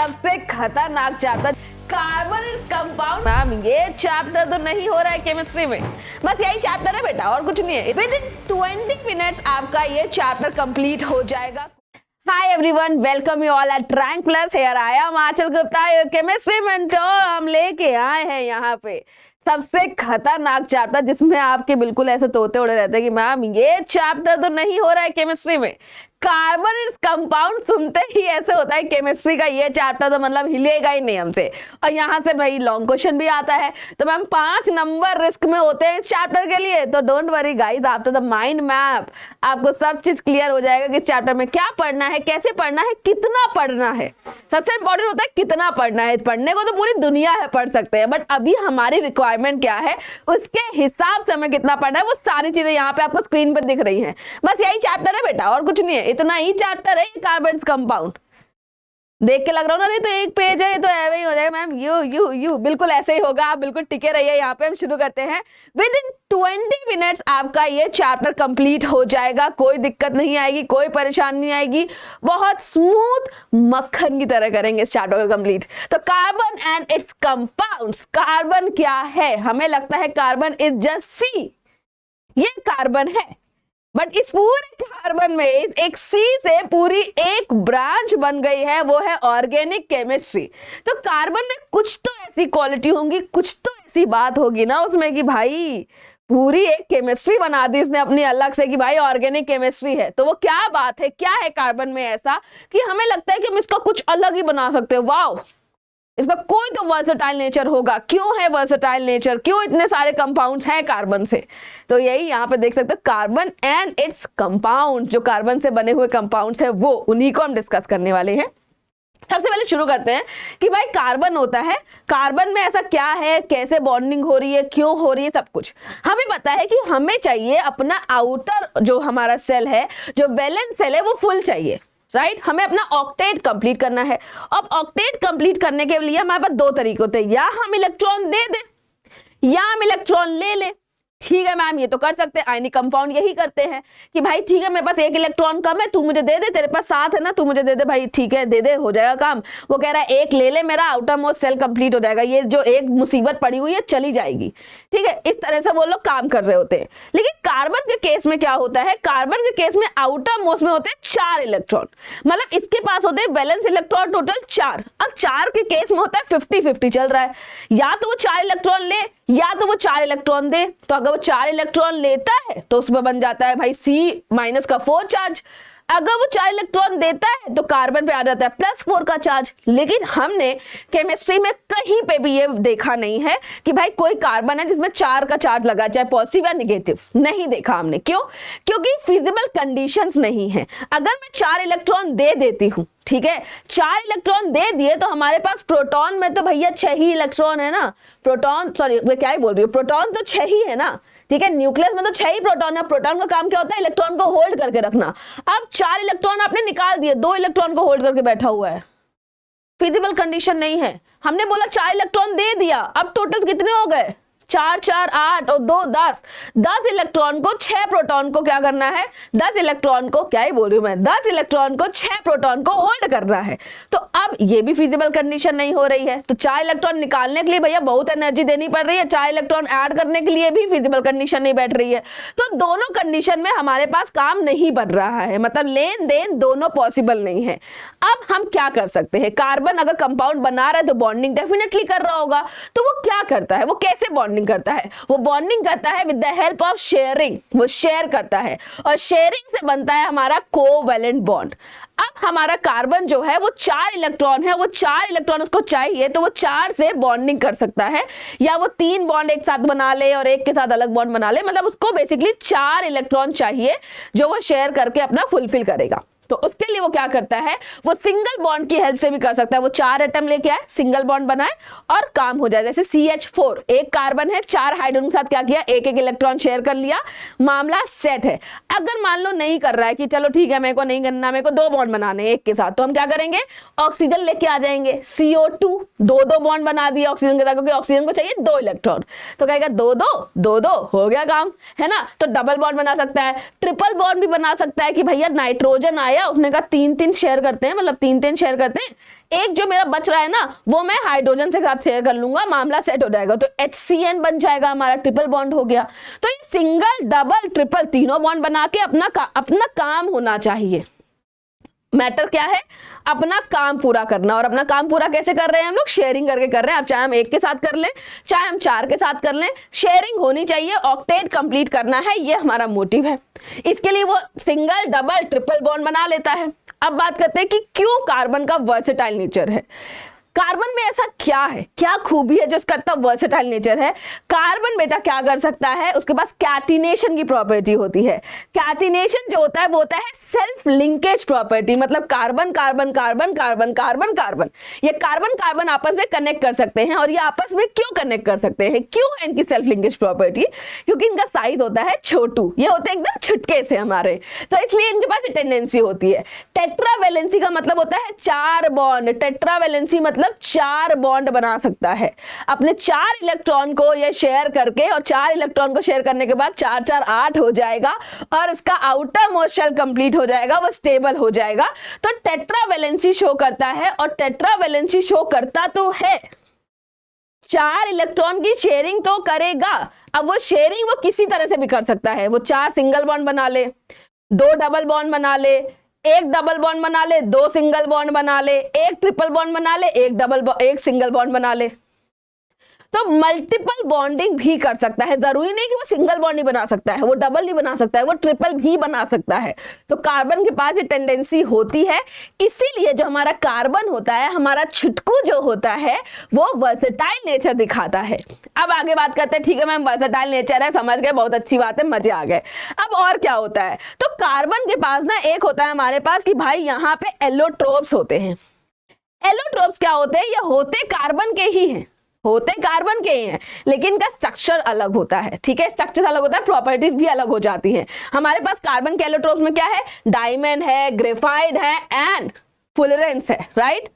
सबसे खतरनाक chapter carbon compound. Ma'am ये चैप्टर तो नहीं हो रहा है केमिस्ट्री में, बस यही चैप्टर है बेटा और कुछ नहीं है। विद इन 20 मिनट्स आपका ये चैप्टर कंप्लीट हो जाएगा। Hi everyone, welcome you all at Rank Plus. Here I am Aanchal Gupta, your chemistry mentor। हम लेके आए हैं यहाँ पे सबसे खतरनाक चैप्टर जिसमें आपके बिल्कुल ऐसे तोते उड़े रहते हैं कि मैम ये चैप्टर तो नहीं हो रहा है केमिस्ट्री में। कार्बन कंपाउंड सुनते ही ऐसे होता है केमिस्ट्री का ये चैप्टर तो मतलब हिलेगा ही नहीं हमसे। और यहाँ से भाई लॉन्ग क्वेश्चन भी आता है तो मैम 5 नंबर रिस्क में होते हैं इस चैप्टर के लिए। तो don't worry guys, after the mind map आपको सब चीज क्लियर हो जाएगा कि इस चैप्टर में क्या पढ़ना है, कैसे पढ़ना है, कितना पढ़ना है। सबसे इंपॉर्टेंट होता है कितना पढ़ना है। पढ़ने को तो पूरी दुनिया है पढ़ सकते हैं, बट अभी हमारी रिक्वायरमेंट क्या है उसके हिसाब से हमें कितना पढ़ना है वो सारी चीजें यहाँ पे आपको स्क्रीन पर दिख रही है। बस यही चैप्टर है बेटा और कुछ नहीं है, इतना ही चैप्टर है कार्बन कंपाउंड। देख के लग रहा हो ना नहीं तो एक पेज है, तो ऐसे ही हो जाएगा मैम। यू बिल्कुल ऐसे ही होगा, आप बिल्कुल टिके रहिए। यहाँ पे हम शुरू करते हैं। विद इन 20 मिनट्स आपका ये चैप्टर कंप्लीट हो जाएगा। कोई दिक्कत नहीं आएगी, कोई परेशानी नहीं आएगी, बहुत स्मूथ मक्खन की तरह करेंगे इस चैप्टर को कंप्लीट। तो carbon and it's compounds. Carbon क्या है? हमें लगता है कार्बन इज जस्ट सी, ये कार्बन है, बट इस पूरे कार्बन में इस एक सी से पूरी एक ब्रांच बन गई है, वो है ऑर्गेनिक केमिस्ट्री। तो कार्बन में कुछ तो ऐसी क्वालिटी होंगी, कुछ तो ऐसी बात होगी ना उसमें कि भाई पूरी एक केमिस्ट्री बना दी इसने अपनी अलग से कि भाई ऑर्गेनिक केमिस्ट्री है। तो वो क्या बात है, क्या है कार्बन में ऐसा कि हमें लगता है कि हम इसका कुछ अलग ही बना सकते हैं। वाओ, इसका कोई तो वर्सेटाइल नेचर होगा। क्यों है वर्सेटाइल नेचर, क्यों इतने सारे कंपाउंड्स हैं कार्बन से? तो यही यहाँ पे देख सकते हो, कार्बन एंड इट्स कंपाउंड। जो कार्बन से बने हुए कंपाउंड्स हैं वो उन्हीं को हम डिस्कस करने वाले हैं। सबसे पहले शुरू करते हैं कि भाई कार्बन होता है, कार्बन में ऐसा क्या है, कैसे बॉन्डिंग हो रही है, क्यों हो रही है, सब कुछ हमें पता है कि हमें चाहिए अपना आउटर जो हमारा सेल है, जो वैलेंस सेल है, वो फुल चाहिए, राइट। हमें अपना ऑक्टेट कंप्लीट करना है। अब ऑक्टेट कंप्लीट करने के लिए हमारे पास 2 तरीके होते हैं, या हम इलेक्ट्रॉन दे दें या हम इलेक्ट्रॉन ले लें। ठीक है मैम, ये तो कर सकते हैं, आयनिक कंपाउंड यही करते हैं कि भाई ठीक है मेरे पास 1 इलेक्ट्रॉन कम है, तू मुझे दे दे, तेरे पास 7 है ना, तू मुझे दे दे भाई, ठीक है दे दे, हो जाएगा काम। वो कह रहा है 1 ले ले, मेरा आउटर मोस्ट सेल कंप्लीट हो जाएगा, ये जो एक मुसीबत पड़ी हुई है चली जाएगी। ठीक है, इस तरह से वो लोग काम कर रहे होते हैं। लेकिन कार्बन के केस में क्या होता है, कार्बन के केस में आउटर मोस्ट में होते हैं 4 इलेक्ट्रॉन, मतलब इसके पास होते हैं वैलेंस इलेक्ट्रॉन टोटल 4। अब 4 के केस में होता है 50-50 चल रहा है, या तो वो 4 इलेक्ट्रॉन ले या तो वो 4 इलेक्ट्रॉन दे। तो अगर वो 4 इलेक्ट्रॉन लेता है तो उसमें बन जाता है भाई C- का 4 चार्ज। अगर वो 4 इलेक्ट्रॉन देता है तो कार्बन पे आ जाता है +4 का चार्ज। लेकिन हमने केमिस्ट्री में कहीं पे भी ये देखा नहीं है कि भाई कोई कार्बन है जिसमें 4 का चार्ज लगा, चाहे पॉजिटिव या नेगेटिव, नहीं देखा हमने। क्यों? क्योंकि फिजिबल कंडीशंस नहीं है। अगर मैं 4 इलेक्ट्रॉन दे देती हूं, ठीक है, 4 इलेक्ट्रॉन दे दिए तो हमारे पास प्रोटॉन में तो भैया 6 ही इलेक्ट्रॉन है ना। प्रोटॉन, सॉरी मैं क्या ही बोल रही हूँ, प्रोटॉन तो 6 ही है ना। ठीक है, न्यूक्लियस में तो 6 ही प्रोटॉन है। प्रोटॉन का काम क्या होता है? इलेक्ट्रॉन को होल्ड करके रखना। अब 4 इलेक्ट्रॉन आपने निकाल दिए, 2 इलेक्ट्रॉन को होल्ड करके बैठा हुआ है, फिजिबल कंडीशन नहीं है। हमने बोला 4 इलेक्ट्रॉन दे दिया, अब टोटल कितने हो गए? 4 4 8 और 2 10। 10 इलेक्ट्रॉन को 6 प्रोटॉन को क्या करना है? 10 इलेक्ट्रॉन को, क्या ही बोल रही हूं मैं, 10 इलेक्ट्रॉन को 6 प्रोटॉन को होल्ड करना है। तो अब ये भी फिजिबल कंडीशन नहीं हो रही है। तो 4 इलेक्ट्रॉन निकालने के लिए भैया बहुत एनर्जी देनी पड़ रही है, 4 इलेक्ट्रॉन ऐड करने के लिए भी फिजिबल कंडीशन नहीं बैठ रही है। तो दोनों कंडीशन में हमारे पास काम नहीं बन रहा है, मतलब लेन देन दोनों पॉसिबल नहीं है। अब हम क्या कर सकते हैं? कार्बन अगर कंपाउंड बना रहा है तो बॉन्डिंग डेफिनेटली कर रहा होगा। तो वो क्या करता है, वो कैसे बॉन्डिंग करता है? वो बॉन्डिंग करता है with the help of sharing. वो शेयर करता है और शेयरिंग से बनता है हमारा कोवैलेंट बॉन्ड। अब हमारा कार्बन जो है वो 4 इलेक्ट्रॉन है, वो 4 इलेक्ट्रॉन उसको चाहिए तो वो 4 से बॉन्डिंग कर सकता है, या वो 3 बॉन्ड एक साथ बना ले और एक के साथ अलग बॉन्ड बना ले, मतलब उसको बेसिकली 4 इलेक्ट्रॉन चाहिए जो वो शेयर करके अपना फुलफिल करेगा। तो उसके लिए वो क्या करता है, वो सिंगल बॉन्ड की हेल्प से भी कर सकता है। वो 4 एटम लेके आए, सिंगल बॉन्ड बनाए और काम हो जाए। जैसे CH4, एक कार्बन है, 4 हाइड्रोजन के साथ क्या किया, एक एक इलेक्ट्रॉन शेयर कर लिया, मामला सेट है। अगर मान लो नहीं कर रहा है कि चलो ठीक है मेरे को नहीं करना, मेरे को 2 बॉन्ड बनाने एक के साथ, तो हम क्या करेंगे, ऑक्सीजन लेके आ जाएंगे, CO2, 2 बॉन्ड बना दिया ऑक्सीजन के साथ, क्योंकि ऑक्सीजन को चाहिए 2 इलेक्ट्रॉन। तो कहेगा 2 हो गया काम, है ना। तो डबल बॉन्ड बना सकता है, ट्रिपल बॉन्ड भी बना सकता है कि भैया नाइट्रोजन आया गया, उसने कहा 3-3 शेयर करते हैं, मतलब 3-3 शेयर करते हैं, एक जो मेरा बच रहा है ना वो मैं हाइड्रोजन से साथ शेयर कर लूंगा, मामला सेट हो जाएगा, तो HCN बन जाएगा, हमारा ट्रिपल बॉन्ड हो गया। तो ये सिंगल डबल ट्रिपल तीनों बॉन्ड बना के अपना काम होना चाहिए। मैटर क्या है? अपना काम पूरा करना। और अपना काम पूरा कैसे कर रहे हैं हम लोग? शेयरिंग करके कर रहे हैं। अब चाहे हम 1 के साथ कर लें, चाहे हम 4 के साथ कर लें, शेयरिंग होनी चाहिए, ऑक्टेट कंप्लीट करना है, ये हमारा मोटिव है। इसके लिए वो सिंगल डबल ट्रिपल बॉन्ड बना लेता है। अब बात करते हैं कि क्यों कार्बन का वर्सेटाइल नेचर है। कार्बन में ऐसा क्या है, क्या खूबी है जो इसका इतना वर्सेटाइल नेचर है? कार्बन बेटा क्या कर सकता है, उसके पास कैटिनेशन की प्रॉपर्टी होती है। कैटिनेशन जो होता है वो होता है सेल्फ लिंकेज प्रॉपर्टी, मतलब carbon carbon carbon carbon carbon carbon, ये कार्बन कार्बन आपस में कनेक्ट कर सकते हैं। और ये आपस में क्यों कनेक्ट कर सकते हैं, क्यों है इनकी सेल्फ लिंकेज प्रॉपर्टी? क्योंकि इनका साइज होता है छोटू, ये होते हैं एकदम छुटके से हमारे, तो इसलिए इनके पास टेंडेंसी होती है। टेट्रावैलेंसी का मतलब होता है 4 बॉन्ड, टेट्रावैलेंसी मतलब 4 बॉन्ड बना सकता है। अपने 4 इलेक्ट्रॉन को ये शेयर करके, और 4 इलेक्ट्रॉन को शेयर करने के बाद 4 4 8 हो जाएगा, और इसका आउटर मोस्ट शेल कंप्लीट हो जाएगा, वो स्टेबल हो जाएगा। तो टेट्रावैलेंसी शो करता है, और टेट्रावैलेंसी शो करता तो है, 4 इलेक्ट्रॉन की शेयरिंग तो करेगा। अब वो शेयरिंग वो किसी तरह से भी कर सकता है, वो 4 सिंगल बॉन्ड बना ले, 2 डबल बॉन्ड बना ले, 1 डबल बॉन्ड बना ले, 2 सिंगल बॉन्ड बना ले, 1 ट्रिपल बॉन्ड बना ले, 1 सिंगल बॉन्ड बना ले। तो मल्टीपल बॉन्डिंग भी कर सकता है, जरूरी नहीं कि वो सिंगल बॉन्ड ही बना सकता है, वो डबल ही बना सकता है, वो ट्रिपल भी बना सकता है। तो कार्बन के पास ये टेंडेंसी होती है, इसीलिए जो हमारा कार्बन होता है, हमारा छिटकू जो होता है, वो वर्सेटाइल नेचर दिखाता है। अब आगे बात करते हैं। ठीक है मैम, वर्सेटाइल नेचर है, समझ गए, बहुत अच्छी बात है, मजे आ गए। अब और क्या होता है? तो कार्बन के पास ना एक होता है हमारे पास कि भाई यहाँ पे एलोट्रोप्स होते हैं। एलोट्रोप्स क्या होते हैं? ये होते कार्बन के ही हैं, होते कार्बन के ही हैं, लेकिन इनका स्ट्रक्चर अलग होता है। ठीक है, स्ट्रक्चर अलग होता है, प्रॉपर्टीज भी अलग हो जाती हैं। हमारे पास कार्बन के एलोट्रोप्स में क्या है? डायमंड है, ग्रेफाइट है एंड फुलरेंस है, राइट।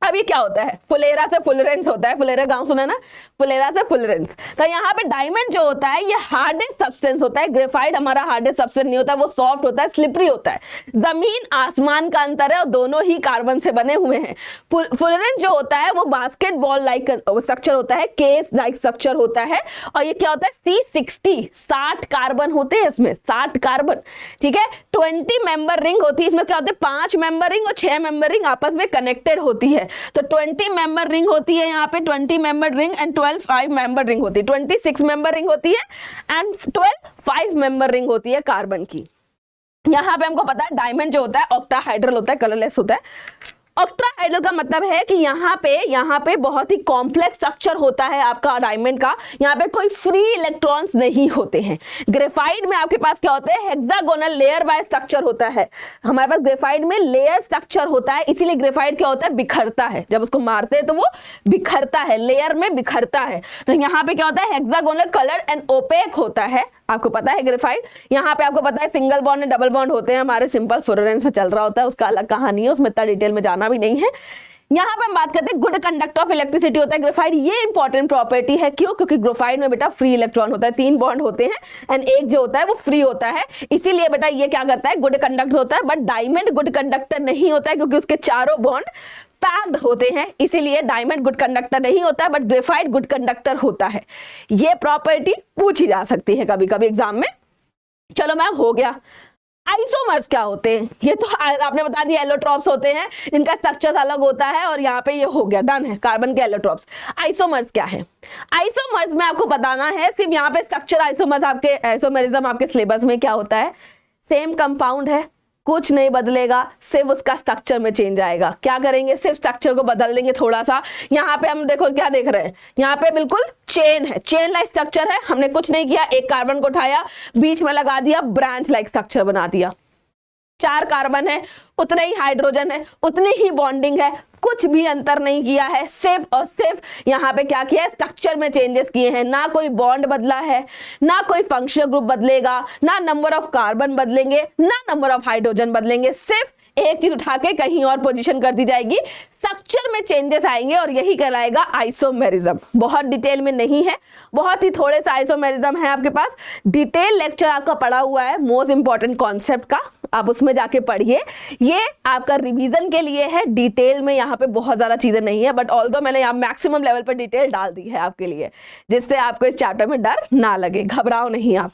अब ये क्या होता है? फुलेरा से फुलरेंस होता है, फुलेरा गांव सुना ना, फुलेरा से फुलरेंस। तो यहाँ पे डायमंड जो होता है ये हार्डेस्ट सब्सटेंस होता है, ग्रेफाइट हमारा हार्डेस्ट सब्सटेंस नहीं होता, वो सॉफ्ट होता है, स्लिपरी होता है। जमीन आसमान का अंतर है, और दोनों ही कार्बन से बने हुए हैं। फुलरेंस जो होता है वो बास्केटबॉल लाइक स्ट्रक्चर होता है, केस लाइक स्ट्रक्चर होता है, और ये क्या होता है? C60, 60 कार्बन होते हैं इसमें, 60 कार्बन। ठीक है, 20 मेंबर रिंग होती है, इसमें क्या होते हैं? 5 मेंबर रिंग और 6 मेंबर रिंग आपस में कनेक्टेड होती है। तो 20 मेंबर रिंग होती है यहाँ पे, 20 member ring and 12 5 member ring होती है, 26 मेंबर रिंग होती है एंड 12 5 मेंबर रिंग होती है कार्बन की। यहाँ पे हमको पता है डायमंड जो होता है ऑक्टाहाइड्रल होता है, कलरलेस होता है। ऑक्टाहाइड्रल का मतलब है कि यहाँ पे बहुत ही कॉम्प्लेक्स स्ट्रक्चर होता है आपका डायमंड का, यहाँ पे कोई फ्री इलेक्ट्रॉन्स नहीं होते हैं। ग्रेफाइट में आपके पास क्या होता है? हेक्सागोनल लेयर वाइज स्ट्रक्चर होता है। हमारे पास ग्रेफाइट में लेयर स्ट्रक्चर होता है, इसीलिए ग्रेफाइट क्या होता है? बिखरता है, जब उसको मारते हैं तो वो बिखरता है, लेयर में बिखरता है। तो यहाँ पे क्या होता है? हेक्सागोनल कलर एंड ओपेक होता है, आपको पता है ग्रेफाइट। यहाँ पे आपको पता है single bond and double bond होते हैं, हमारे सिंपल फ्लोरेंस में चल रहा होता है, उसका अलग कहानी है, उसमें इतना डिटेल में जाना भी नहीं है। यहाँ पे हम बात करते हैं गुड कंडक्टर ऑफ इलेक्ट्रिसिटी होता है ग्रेफाइट। ये इंपॉर्टेंट प्रॉपर्टी है, क्यों? क्योंकि ग्रेफाइट में बेटा फ्री इलेक्ट्रॉन होता है, 3 बॉन्ड होते हैं एंड एक जो होता है वो फ्री होता है, इसीलिए बेटा ये क्या करता है? गुड कंडक्टर होता है। बट डायमंड गुड कंडक्टर नहीं होता है, क्योंकि उसके चारों बॉन्ड पैक्ड होते हैं, इसीलिए डायमंड गुड कंडक्टर नहीं होता है, बट ग्रेफाइट गुड कंडक्टर होता है। ये प्रॉपर्टी पूछी जा सकती है कभी कभी एग्जाम में। चलो मैम, हो गया। आइसोमर्स क्या होते हैं? ये तो आपने बता दिया, एलोट्रॉप्स होते हैं, इनका स्ट्रक्चर अलग होता है, और यहाँ पे ये हो गया, डन है, कार्बन के एलोट्रॉप्स। आइसोमर्स क्या है? आइसोमर्स में आपको बताना है, सिर्फ यहाँ पे स्ट्रक्चर आइसोमर्स आपके आइसोमेरिज्म आपके सिलेबस में क्या होता है? सेम कंपाउंड है, कुछ नहीं बदलेगा, सिर्फ उसका स्ट्रक्चर में चेंज आएगा। क्या करेंगे? सिर्फ स्ट्रक्चर को बदल देंगे थोड़ा सा। यहाँ पे हम देखो क्या देख रहे हैं, यहाँ पे बिल्कुल चेन है, चेन लाइक स्ट्रक्चर है, हमने कुछ नहीं किया, एक कार्बन को उठाया, बीच में लगा दिया, ब्रांच लाइक स्ट्रक्चर बना दिया। 4 कार्बन है, उतने ही हाइड्रोजन है, उतनी ही बॉन्डिंग है, कुछ भी अंतर नहीं किया है, सिर्फ और सिर्फ यहाँ पे क्या किया है? स्ट्रक्चर में चेंजेस किए हैं। ना कोई बॉन्ड बदला है, ना कोई फंक्शनल ग्रुप बदलेगा, ना नंबर ऑफ कार्बन बदलेंगे, ना नंबर ऑफ हाइड्रोजन बदलेंगे, सिर्फ एक चीज उठा के कहीं और पोजीशन कर दी जाएगी, स्ट्रक्चर में चेंजेस आएंगे और यही कहलाएगा आइसोमेरिज्म। बहुत डिटेल में नहीं है, बहुत ही थोड़े सा आइसोमेरिज्म है आपके पास। डिटेल लेक्चर आपका पड़ा हुआ है मोस्ट इंपॉर्टेंट कॉन्सेप्ट का, आप उसमें जाके पढ़िए। ये आपका रिवीजन के लिए है, डिटेल में यहाँ पे बहुत ज्यादा चीजें नहीं है, बट ऑल्दो मैंने यहाँ मैक्सिमम लेवल पर डिटेल डाल दी है आपके लिए, जिससे आपको इस चैप्टर में डर ना लगे, घबराओ नहीं आप।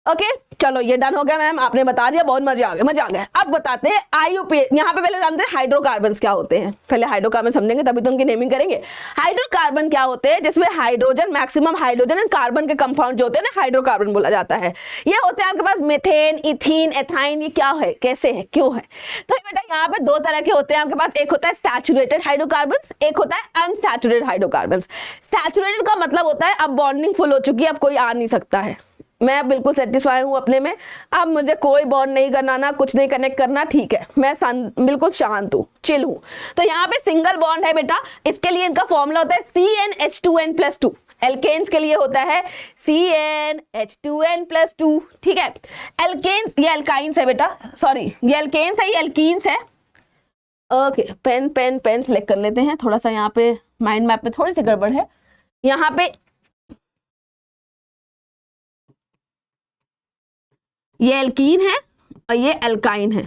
ओके चलो ये डन हो गया मैम, आपने बता दिया, बहुत मजा आ गया, मजा आ गया। अब बताते हैं आईयूपीए, यहाँ पे पहले जानते हैं हाइड्रोकार्बन क्या होते हैं। पहले हाइड्रोकार्बन समझेंगे तभी तो उनकी नेमिंग करेंगे। हाइड्रोकार्बन क्या होते हैं, जिसमें hydrogen, maximum hydrogen and carbon के कंपाउंड जो होते हैं ना, हाइड्रोकार्बन बोला जाता है। ये होते हैं आपके पास मेथेन, इथीन, एथाइन। ये क्या है, कैसे है, क्यों है? तो बेटा यहाँ पे दो तरह के होते हैं आपके पास, एक होता है सैचुरेटेड हाइड्रोकार्बन, एक होता है अनसैचुरेटेड हाइड्रोकार्बन। सैचुरेटेड का मतलब होता है अब बॉन्डिंग फुल हो चुकी है, अब कोई आ नहीं सकता है, मैं बिल्कुल सेटिस्फाई हूं अपने में, अब मुझे कोई बॉन्ड नहीं करना ना, कुछ नहीं कनेक्ट करना, ठीक है, मैं बिल्कुल शांत हूं, चिल हूं। तो यहाँ पे सिंगल बॉन्ड है बेटा, इसके लिए इनका फॉर्मूला होता है CnH2n+2। एल्केन्स के लिए होता है CnH2n+2, ठीक है। एल्केन्स, ये एल्काइंस है बेटा, सॉरी ये एल्केन्स है, ये एल्कीन्स है। ओके पेन सेलेक्ट कर लेते हैं, थोड़ा सा यहाँ पे माइंड मैप पे थोड़ी सी गड़बड़ है। यहाँ पे ये एल्कीन है और ये एल्काइन है,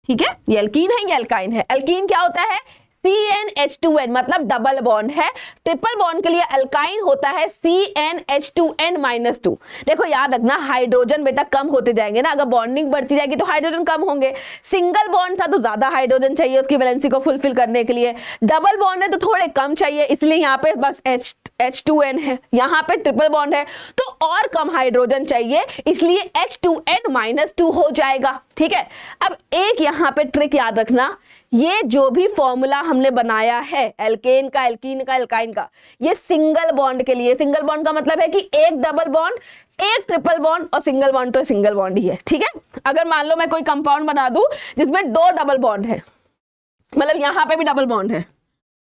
ठीक है, ये एल्कीन है, ये एल्काइन है। एल्कीन क्या होता है, CnH2n, मतलब डबल बॉन्ड है। ट्रिपल बॉन्ड के लिए अल्काइन होता है CnH2n-2। देखो याद रखना, हाइड्रोजन बेटा कम होते जाएंगे ना, अगर बॉन्डिंग बढ़ती जाएगी तो हाइड्रोजन कम होंगे। सिंगल बॉन्ड था तो ज्यादा हाइड्रोजन चाहिए उसकी वैलेंसी को फुलफिल करने के लिए, डबल बॉन्ड है तो थोड़े कम चाहिए, इसलिए यहाँ पे बस H2n है। यहाँ पे ट्रिपल बॉन्ड है तो और कम हाइड्रोजन चाहिए, इसलिए H2n-2 हो जाएगा, ठीक है। अब एक यहाँ पे ट्रिक याद रखना, ये जो भी फॉर्मूला हमने बनाया है एल्केन का, एल्कीन का, एल्काइन का, ये सिंगल बॉन्ड के लिए। सिंगल बॉन्ड का मतलब है कि एक डबल बॉन्ड, एक ट्रिपल बॉन्ड, और सिंगल बॉन्ड तो सिंगल बॉन्ड ही है, ठीक है। अगर मान लो मैं कोई कंपाउंड बना दूं जिसमें दो डबल बॉन्ड है, मतलब यहां पे भी डबल बॉन्ड है,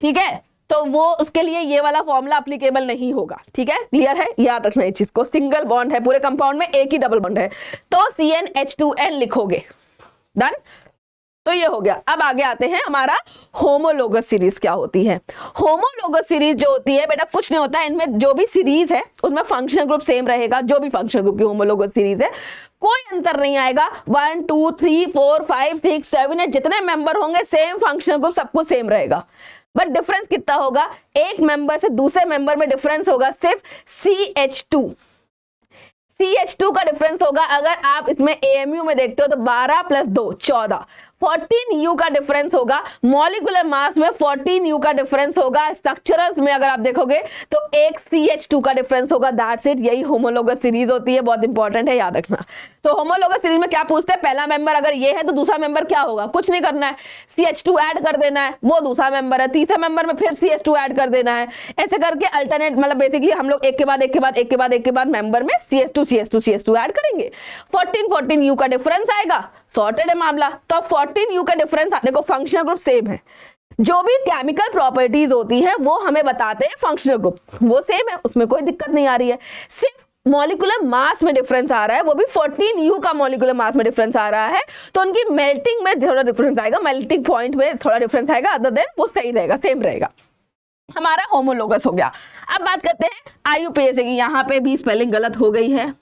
ठीक है, तो वो उसके लिए ये वाला फॉर्मूला एप्लीकेबल नहीं होगा, ठीक है, क्लियर है, याद रखना इस चीज को। सिंगल बॉन्ड है, पूरे कंपाउंड में एक ही डबल बॉन्ड है, तो CnH2n लिखोगे, डन। तो ये हो गया। अब आगे आते हैं, हमारा होमोलोगस सीरीज क्या होती है। होमोलोगस सीरीज जो होती है बेटा कुछ नहीं होता है, इनमें जो भी सीरीज है उसमें फंक्शनल ग्रुप सेम रहेगा, जो भी फंक्शनल ग्रुप की होमोलोगस सीरीज है कोई अंतर नहीं आएगा। 1 2 3 4 5 6 7 8 जितने मेंबर होंगे सेम फंक्शनल ग्रुप, सब कुछ सेम रहेगा, बट डिफरेंस कितना होगा, एक मेंबर से दूसरे मेंबर में डिफरेंस होगा सिर्फ CH2 का डिफरेंस होगा। अगर आप इसमें AMU में देखते हो तो 12 + 2 14, 14U का डिफरेंस होगा। मॉलिक्यूलर मास में 14U का डिफरेंस होगा। स्ट्रक्चरल्स में अगर आप देखोगे तो एक CH2 का डिफरेंस होगा, दैट्स इट। यही होमोलोगस सीरीज होती है, बहुत इंपॉर्टेंट है, याद रखना। तो होमोलोगस सीरीज में क्या पूछते हैं, पहला मेंबर अगर ये है तो दूसरा मेंबर क्या होगा, कुछ नहीं करना है, CH2 ऐड कर देना है, वो दूसरा मेंबर है, तीसरे मेंबर में फिर CH2 ऐड कर देना है, ऐसे करके अल्टरनेट, मतलब बेसिकली हम लोग एक के बाद एक के बाद मेंबर में CH2 ऐड करेंगे। 14U का डिफरेंस आएगा, सॉर्टेड है मामला। तो 14U का डिफरेंस आने को फंक्शनल ग्रुप सेम है, जो भी केमिकल प्रॉपर्टीज होती हैं वो हमें बताते हैं फंक्शनल ग्रुप, वो सेम है, उसमें कोई दिक्कत नहीं आ रही है। सिर्फ मॉलिक्यूलर मास में डिफरेंस आ रहा है, वो भी 14U का मॉलिक्यूलर मास में डिफरेंस आ रहा है, तो उनकी मेल्टिंग में थोड़ा डिफरेंस आएगा, मेल्टिंग पॉइंट में थोड़ा डिफरेंस आएगा, अदर देन वो सही रहेगा, सेम रहेगा। हमारा होमोलोगस हो गया। अब बात करते हैं IUPAC की। यहाँ पे भी स्पेलिंग गलत हो गई है,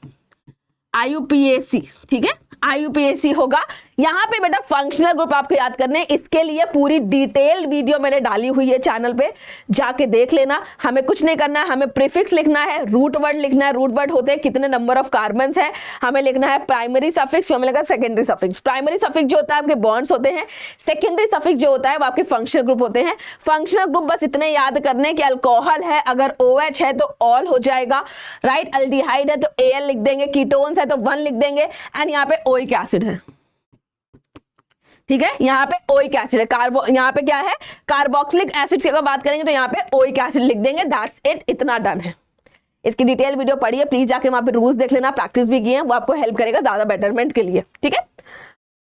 IUPAC, ठीक है, IUPAC होगा। यहाँ पे बेटा फंक्शनल ग्रुप आपको याद करने, इसके लिए पूरी डिटेल वीडियो मैंने डाली हुई है चैनल पे, जाके देख लेना। हमें कुछ नहीं करना है, हमें प्रीफिक्स लिखना है, रूट वर्ड लिखना है। रूट वर्ड होते हैं कितने नंबर ऑफ कार्बन्स है, हमें लिखना है प्राइमरी सफिक्स, हमें लिखा सेकेंडरी सफिक्स। प्राइमरी सफिक्स जो होता है आपके बॉन्ड्स होते हैं, सेकेंडरी सफिक्स जो होता है वो आपके फंक्शनल ग्रुप होते हैं। फंक्शनल ग्रुप बस इतने याद करने कि अल्कोहल है, अगर OH है तो ऑल हो जाएगा, राइट। अल्डिहाइड है तो AL लिख देंगे, कीटोन्स है तो 1 लिख देंगे, एंड यहाँ पे ओइक एसिड है, ठीक है, यहाँ पे ओइक एसिड है। यहाँ पे क्या है, कार्बोक्सिलिक एसिड की अगर बात करेंगे तो यहाँ पे ओइक एसिड लिख देंगे, दैट्स इट, इतना डन है। इसकी डिटेल वीडियो पढ़िए प्लीज, जाके वहां पे रूल्स देख लेना, प्रैक्टिस भी किए हैं, वो आपको हेल्प करेगा ज्यादा बेटरमेंट के लिए, ठीक है।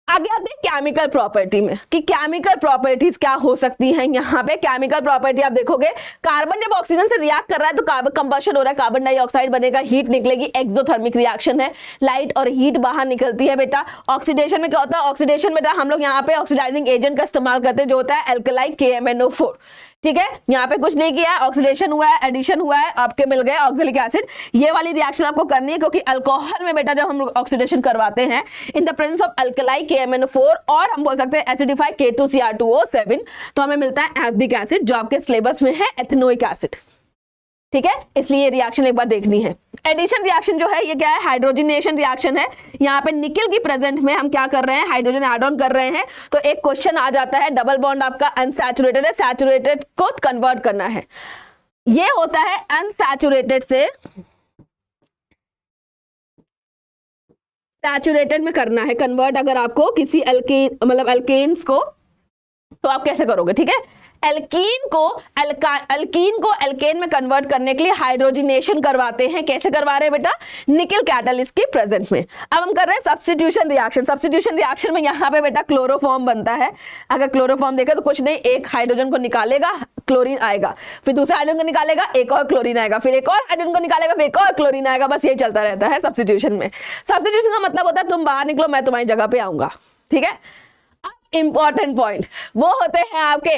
आगे आते हैं केमिकल प्रॉपर्टी में कि केमिकल प्रॉपर्टीज क्या हो सकती हैं। यहाँ पे केमिकल प्रॉपर्टी आप देखोगे, कार्बन जब ऑक्सीजन से रिएक्ट कर रहा है तो कार्बन कंबशन हो रहा है, कार्बन डाइऑक्साइड बनेगा, हीट निकलेगी, एक्सोथर्मिक रिएक्शन है, लाइट और हीट बाहर निकलती है बेटा। ऑक्सीडेशन में क्या होता है, ऑक्सीडेशन बेटा हम लोग यहाँ पे ऑक्सीडाइजिंग एजेंट का इस्तेमाल करते हैं जो होता है अल्कलाई KMnO4। ठीक है, यहाँ पे कुछ नहीं किया है, ऑक्सीडेशन हुआ है, एडिशन हुआ है, आपके मिल गए ऑक्सैलिक एसिड। ये वाली रिएक्शन आपको करनी है क्योंकि अल्कोहल में बेटा जब हम ऑक्सीडेशन करवाते हैं in the presence of alkali KMnO4 और हम बोल सकते हैं एसिडिफाई K2Cr2O7 तो हमें मिलता है एसिडिक एसिड जो आपके सिलेबस में है एथेनोइक एसिड। ठीक है, इसलिए ये रिएक्शन एक बार देखनी है। एडिशन रिएक्शन जो है ये क्या है, हाइड्रोजनेशन रिएक्शन है। यहाँ पे निकल की प्रेजेंट में हम क्या कर रहे हैं, हाइड्रोजन ऐड ऑन कर रहे हैं। तो एक क्वेश्चन आ जाता है, डबल बॉन्ड आपका अनसैचुरेटेड है, सैचुरेटेड को कन्वर्ट करना है। ये होता है अनसैचुरेटेड से सैचुरेटेड में करना है कन्वर्ट। अगर आपको किसी अल्कीन मतलब अल्केन्स को, तो आप कैसे करोगे, ठीक है। अल्कीन को अल्केन में कन्वर्ट करने के लिए हाइड्रोजनेशन करवाते हैं। कैसे करवा रहे हैं बेटा, निकल कैटलिस्ट के प्रेजेंट में। अब हम कर रहे हैं सब्स्टिट्यूशन रिएक्शन। सब्स्टिट्यूशन रिएक्शन में यहाँ पे बेटा क्लोरोफॉर्म बनता है। अगर क्लोरोफॉर्म देखे तो कुछ नहीं, एक हाइड्रोजन को निकालेगा, क्लोरीन आएगा, फिर दूसरे हाइड्रोजन को निकालेगा, एक और क्लोरीन आएगा, फिर एक और हाइड्रोजन को निकालेगा, फिर एक और क्लोरीन आएगा। बस ये चलता रहता है सब्स्टिट्यूशन में। सब्स्टिट्यूशन का मतलब होता है तुम बाहर निकलो, मैं तुम्हारी जगह पे आऊंगा। ठीक है, इंपॉर्टेंट पॉइंट वो होते हैं आपके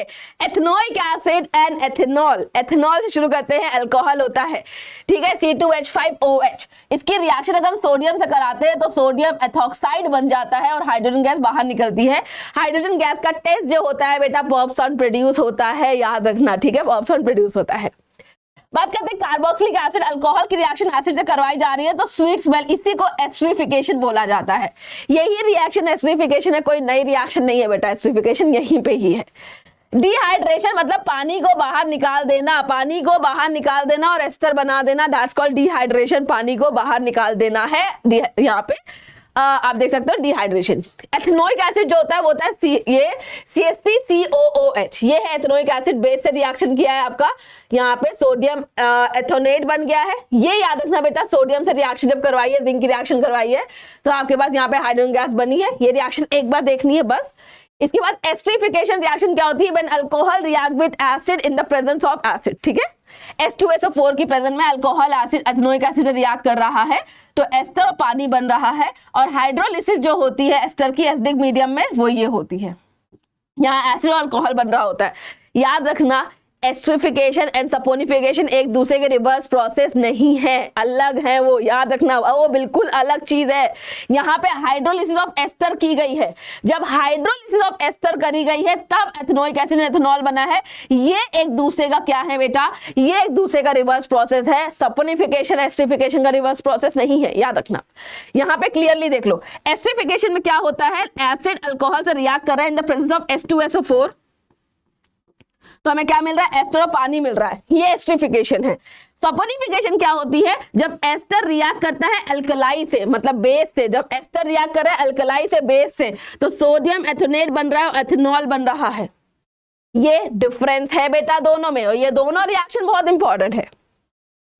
ethanoic acid and ethanol. Ethanol से शुरू करते हैं, अल्कोहल होता है, ठीक है, C2H5OH। इसकी रिएक्शन अगर हम सोडियम से कराते हैं तो सोडियम एथॉक्साइड बन जाता है और हाइड्रोजन गैस बाहर निकलती है। हाइड्रोजन गैस का टेस्ट जो होता है बेटा पॉप्सॉन प्रोड्यूस होता है, याद रखना, ठीक है, पॉप्सॉन प्रोड्यूस होता है। बात करते हैं कार्बोक्सिलिक एसिड, अल्कोहल की रिएक्शन एसिड से करवाई जा रही है तो स्वीट स्मेल, इसी को एस्टरिफिकेशन बोला जाता है। यही रिएक्शन एस्टरिफिकेशन है, कोई नई रिएक्शन नहीं है बेटा, एस्टरिफिकेशन यहीं पे ही है। डिहाइड्रेशन मतलब पानी को बाहर निकाल देना, पानी को बाहर निकाल देना और एस्टर बना देना, दैट्स कॉल्ड डिहाइड्रेशन। पानी को बाहर निकाल देना है यहाँ पे आप देख सकते हो डिहाइड्रेशन। एथेनोइक एसिड जो होता है वो होता है ये CH3COOH, ये है एथेनोइक एसिड। बेस से रिएक्शन किया है आपका, यहाँ पे सोडियम एथोनेट बन गया है। ये याद रखना बेटा, सोडियम से रिएक्शन जब करवाई है, जिंक की रिएक्शन करवाई है तो आपके पास यहाँ पे हाइड्रोजन गैस बनी है। ये रिएक्शन एक बार देखनी है बस। इसके बाद एस्टरिफिकेशन रिएक्शन क्या होती है, when alcohol react with acid in the presence of acid. ठीक है, H2SO4 की प्रेजेंट में alcohol acid ethanoic acid react कर रहा है तो एस्टर और पानी बन रहा है। और हाइड्रोलिसिस जो होती है एस्टर की एसिडिक मीडियम में वो ये होती है, यहाँ एसिड और अल्कोहल बन रहा होता है। याद रखना एस्टरिफिकेशन एंड सपोनिफिकेशन एक दूसरे के रिवर्स प्रोसेस नहीं है, अलग है वो, याद रखना, वो बिल्कुल अलग चीज है। यहाँ पे हाइड्रोलिसिस ऑफ एस्टर की गई है, जब हाइड्रोलिसिस ऑफ एस्टर करी गई है तब एथेनोइक एसिड एथेनॉल बना है। ये एक दूसरे का क्या है बेटा, ये एक दूसरे का रिवर्स प्रोसेस है। सपोनिफिकेशन एस्टरिफिकेशन का रिवर्स प्रोसेस नहीं है, याद रखना। यहाँ पे क्लियरली देख लो, एस्टरिफिकेशन में क्या होता है, एसिड अल्कोहल से रिएक्ट कर रहा है in the presence of H2SO4 तो हमें क्या मिल रहा है, एस्टर और पानी मिल रहा है, ये एस्टरिफिकेशन है। सपोनिफिकेशन क्या होती है, जब एस्टर रिएक्ट करता है अल्कलाई से, मतलब बेस से, जब एस्टर रिएक्ट कर रहा है अल्कलाई से बेस से तो सोडियम एथोनेट बन रहा है और एथेनॉल बन रहा है। ये डिफरेंस है बेटा दोनों में, और ये दोनों रिएक्शन बहुत इंपॉर्टेंट है।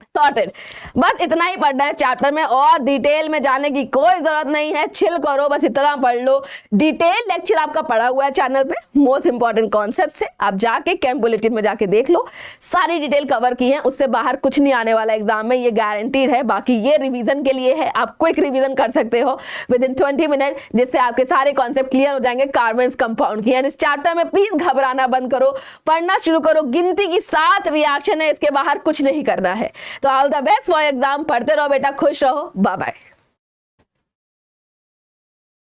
सॉर्टेड, बस इतना ही पढ़ना है चैप्टर में, और डिटेल में जाने की कोई जरूरत नहीं है। चिल करो, बस इतना पढ़ लो। डिटेल लेक्चर आपका पढ़ा हुआ है चैनल पे, मोस्ट इंपॉर्टेंट कॉन्सेप्ट से। आप जाके कैंप बुलेटिन में जाके देख लो, सारी डिटेल कवर की है, उससे बाहर कुछ नहीं आने वाला एग्जाम में, ये गारंटीड है। बाकी ये रिवीजन के लिए है, आप क्विक रिवीजन कर सकते हो विद इन 20 मिनट, जिससे आपके सारे कॉन्सेप्ट क्लियर हो जाएंगे कार्बन कंपाउंड की। इस चैप्टर में प्लीज घबराना बंद करो, पढ़ना शुरू करो। गिनती की 7 रिएक्शन है, इसके बाहर कुछ नहीं करना है। तो all the best for exam, पढ़ते रहो बेटा, खुश रहो, बाय बाय।